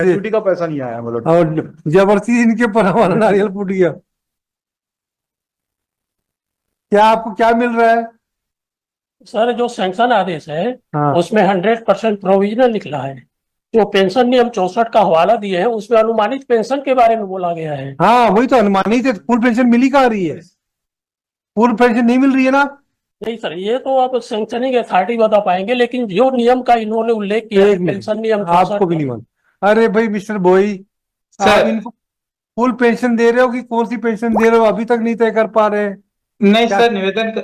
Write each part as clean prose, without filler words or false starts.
Gratuity का पैसा नहीं आया मतलब। और जबरदस्ती इनके ऊपर हमारा नारियल फूट गया। क्या आपको क्या मिल रहा है? सर जो सैंक्शन आदेश है हाँ उसमें 100% प्रोविजनल निकला है। जो पेंशन नियम 64 का हवाला दिए हैं उसमें अनुमानित पेंशन के बारे में बोला गया है। हाँ, वही तो अनुमानित है। फुल पेंशन मिली कहाँ रही है? फुल पेंशन नहीं मिल रही है ना। नहीं सर, ये तो आप सैंक्शनिंग अथॉरिटी बता पाएंगे, लेकिन जो नियम का इन्होंने उल्लेख किया है एक मिनट, पेंशन नियम आपको भी नहीं 64 मालूम? अरे भाई मिस्टर बोई, आप सर इनको फुल पेंशन दे रहे हो कि कौन सी पेंशन दे रहे हो अभी तक नहीं तय कर पा रहे हैं? नहीं क्या? सर,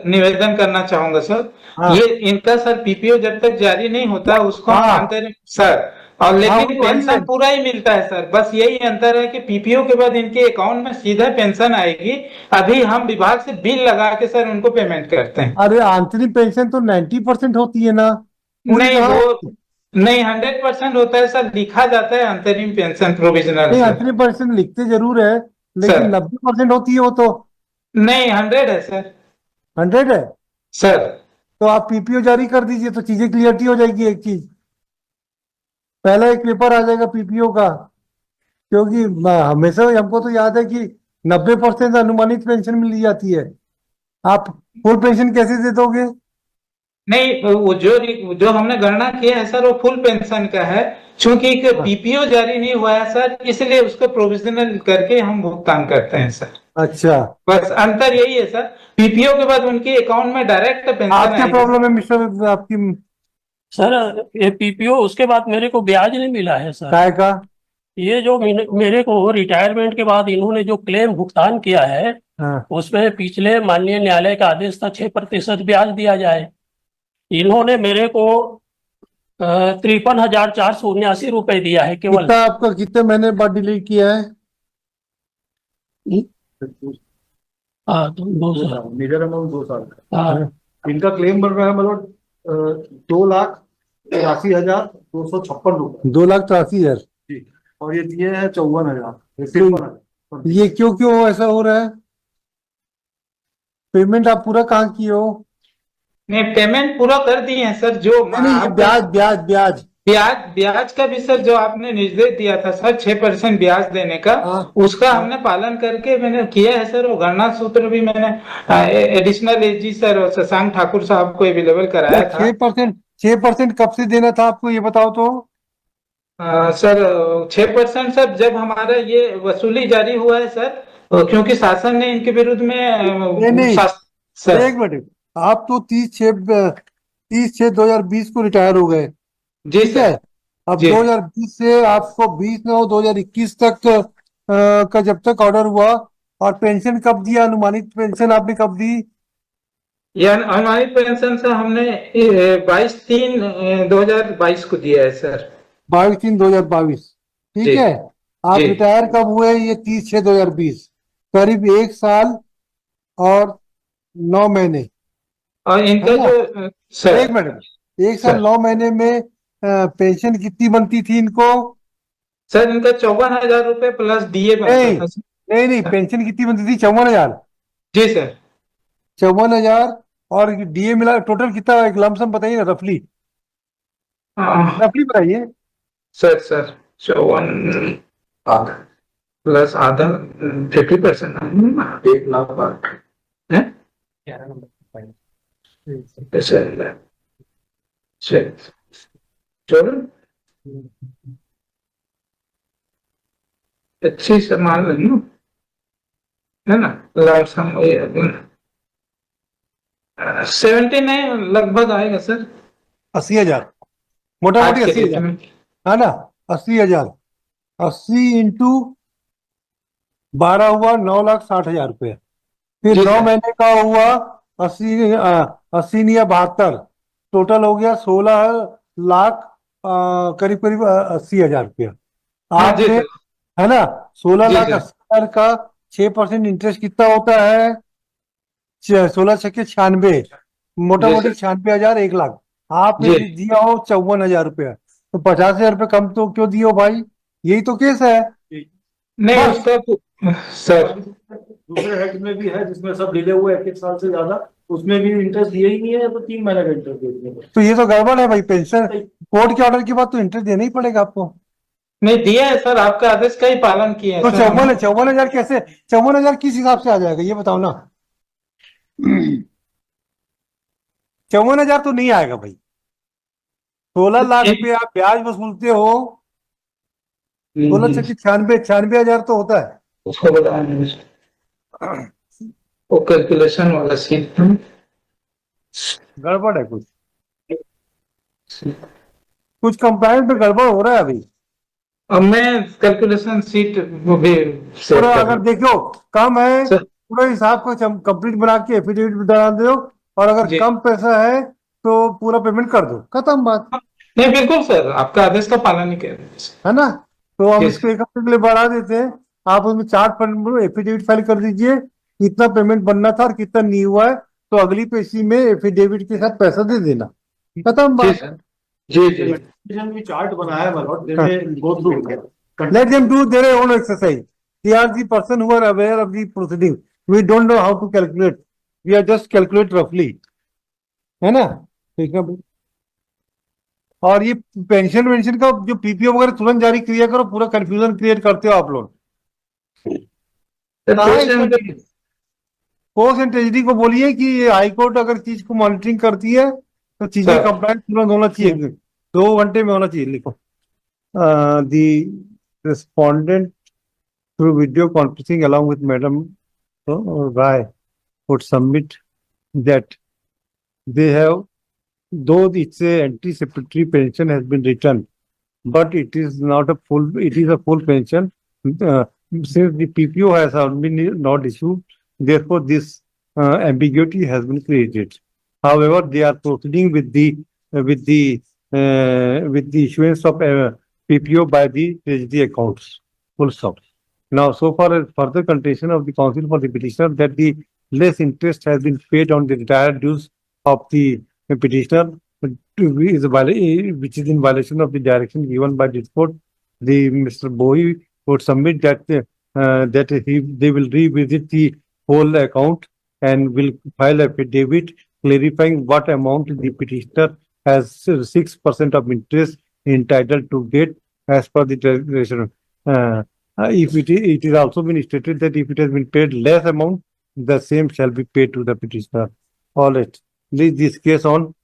निवेदन करना चाहूंगा सर। हाँ ये इनका सर पीपीओ जब तक जारी नहीं होता उसको हम हाँ अंतरिम सर, और हाँ, लेकिन वो तो है ही पेंशन है। पूरा ही मिलता है सर। बस यही अंतर है कि पीपीओ के बाद इनके अकाउंट में सीधा पेंशन आएगी। अभी हम विभाग से बिल लगा के सर उनको पेमेंट करते हैं। अरे अंतरिम पेंशन तो 90% होती है ना, पूरी नहीं कहाँ वो होती है? नहीं, 100% होता है सर, लिखा जाता है अंतरिम पेंशन प्रोविजनल नहीं, सर। अंतरिम पेंशन लिखते जरूर है, सर लेकिन 90% होती है वो तो। नहीं, 100 है सर। 100 है? सर तो आप पीपीओ जारी कर दीजिए तो चीजें क्लियरिटी हो जाएगी। एक चीज, पहला एक पेपर आ जाएगा पीपीओ का, क्योंकि हमेशा हमको तो याद है कि 90% अनुमानित पेंशन मिल जाती है। आप फुल पेंशन कैसे दे दोगे? नहीं, वो जो हमने गणना किया है सर वो फुल पेंशन का है। चूंकि हाँ, पीपीओ जारी नहीं हुआ है सर, इसलिए उसको प्रोविजनल करके हम भुगतान करते हैं सर। अच्छा। बस अंतर यही है सर। पीपीओ के बाद उनके अकाउंट में डायरेक्ट पेंशन आप क्या आएगी। प्रॉब्लम है मिस्टर आपकी? सर ये पीपीओ उसके बाद मेरे को ब्याज नहीं मिला है सर। काय का? ये जो मेरे को रिटायरमेंट के बाद इन्होंने जो क्लेम भुगतान किया है हाँ उसमें पिछले माननीय न्यायालय का आदेश था 6% ब्याज दिया जाए। इन्होंने मेरे को 53,479 रुपए दिया है केवल। कितना आपका कितने महीने बाद डिलीट किया है? हाँ, 2 साल। मेजर अमाउंट 2 साल का। हाँ इनका क्लेम बन रहा है मतलब 2,83,256 रुपए। 2,83,000? जी, और ये दिए हैं 54,000, तो ये क्यों क्यों ऐसा हो रहा है? पेमेंट आप पूरा कहाँ किए हो? नहीं, पेमेंट पूरा कर दिए हैं सर। जो नहीं, ये आपका ब्याज ब्याज ब्याज। ब्याज का भी सर जो आपने निर्देश दिया था सर 6% ब्याज देने का, हाँ उसका हाँ। हमने पालन करके मैंने किया है सर। वो गणना सूत्र भी मैंने एडिशनल एजी सर और शशांक ठाकुर साहब को अवेलेबल कराया था। 6% कब से देना था आपको ये बताओ तो। सर 6% सर जब हमारा ये वसूली जारी हुआ है सर, क्योंकि शासन ने इनके विरुद्ध में नहीं नहीं, सर। एक मिनट, आप तो 30/6/2020 को रिटायर हो गए, जी ठीक है? सर। अब जी 2020 से आपको 20/9/2021 तक का जब तक ऑर्डर हुआ, और पेंशन कब दिया? अनुमानित पेंशन आपने कब दी? यह अनुमानित पेंशन सर हमने 22/3/2022 को दिया है सर। 22/3/2022, ठीक जी है? आप जी। रिटायर कब हुए? ये 30/6/2020, करीब 1 साल और 9 महीने, और है इनका ना? जो सर। एक मिनट, 1 साल सर 9 महीने में पेंशन कितनी बनती थी इनको? सर इनका 54,000 रुपए प्लस डीए बनता नहीं था सर। नहीं नहीं, पेंशन कितनी बनती थी? 54,000? जी सर। 54,000 और डीए मिला टोटल कितना? एक लमसम बताइए ना, रफली हाँ, रफली बताइए। सर 54 प्लस आधा 50%, 1,08,000 है सर। चलो अच्छी से मान लो, है ना? लमसम 79 लगभग आएगा सर। 80,000, मोटा आज मोटी के 80,000, डेट में। है ना? 80,000, 80 × 12 हुआ 9,60,000 रुपये। फिर जी 9 सर। महीने का हुआ 80 नहीं या 72, टोटल हो गया 16 लाख, करीब करीब 80,000 रुपया हाँ जी आपने, सर। है ना? सोलह जी लाख सर। अस्सी हजार का 6% इंटरेस्ट कितना होता है? 16×6 = 96, मोटा जी मोटी सर। 96,000, 1 लाख। आपने जी दिया हो 54,000 रुपया, तो 50,000 रुपये कम तो क्यों दिए हो भाई? यही तो केस है। नहीं बस। उसका सर दूसरे हेड में भी है जिसमें सब डिले हुए 1 1 साल से ज्यादा, उसमें भी इंटरेस्ट दिया ही नहीं है, तो 3 महीने का इंटरेस्ट दे दिया। तो ये तो गड़बड़ है भाई। पेंशन कोर्ट के ऑर्डर के बाद तो इंटरेस्ट देना ही पड़ेगा आपको। नहीं दिया है सर, आपका आदेश का ही पालन किया है तो सर हमने। 54,000 कैसे, 54,000 किस हिसाब से आ जाएगा ये बताओ ना। 54,000 तो नहीं आएगा भाई। 16 लाख रुपए आप ब्याज वसूलते हो, 16 छक्के 96,000 तो होता है। उसको बताया वो कैलकुलेशन वाला सीन। गड़बड़ है कुछ कंप्लायंस में गड़बड़ हो रहा है अभी। अब मैं कैलकुलेशन सीट वो भी सेट पूरा कर अगर देखो कम है, सर। पूरा हिसाब को कंप्लीट बना के एफिडेविट डाल दो, और अगर जी। कम पैसा है तो पूरा पेमेंट कर दो, खत्म बात नहीं बिल्कुल सर, आपका आदेश का पालन ही कर रहे हैं सर। है ना। तो हम जी इसको एक हफ्ते के लिए बढ़ा देते हैं, आप उसमें चार्ट पर एफिडेविट फाइल कर दीजिए, कितना पेमेंट बनना था और कितना नहीं हुआ है, तो अगली पेशी में एफिडेविट के साथ पैसा दे देना, खत्म जी बात। सर। जी जी भी चार्ट बनाया my lord, they may go through. Let them do their own exercise. They are the person who are aware of the proceeding. We don't know how to calculate. We are just calculate roughly. है ना, ठीक है भाई। और ये pension वेंशन का जो PPO वगैरह तुरंत जारी किया करो, पूरा कंफ्यूजन क्रिएट करते हो आप लोग। कोर्स एंड ट्रेजरी को बोलिए कि ये हाई कोर्ट अगर चीज को मॉनिटरिंग करती है तो चीजें सर। कंप्लायंस तुरंत होना चाहिए, 2 घंटे में होना चाहिए। लिखो दी respondent through video conferencing along with Madam Rai would submit that they have, though its anticipatory pension has been returned, but it is not a full, it is a full pension. Since the PPO has been not issued, therefore this ambiguity has been created. However, they are proceeding with the issuance of PPO by the treasury accounts. Full stop. Now, so far as further contention of the counsel for the petitioner that the less interest has been paid on the retired dues of the petitioner, which is in violation of the direction given by this court, the Mr. Bowie would submit that they will revisit the whole account and will file affidavit clarifying what amount the petitioner has 6% of interest entitled to get as per the regulation. If it is also been stated that if it has been paid less amount, the same shall be paid to the petitioner. All right. Leave this case on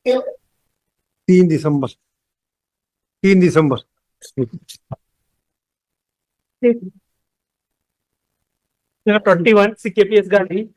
3 December. 3 December. 21 CKPS Gandhi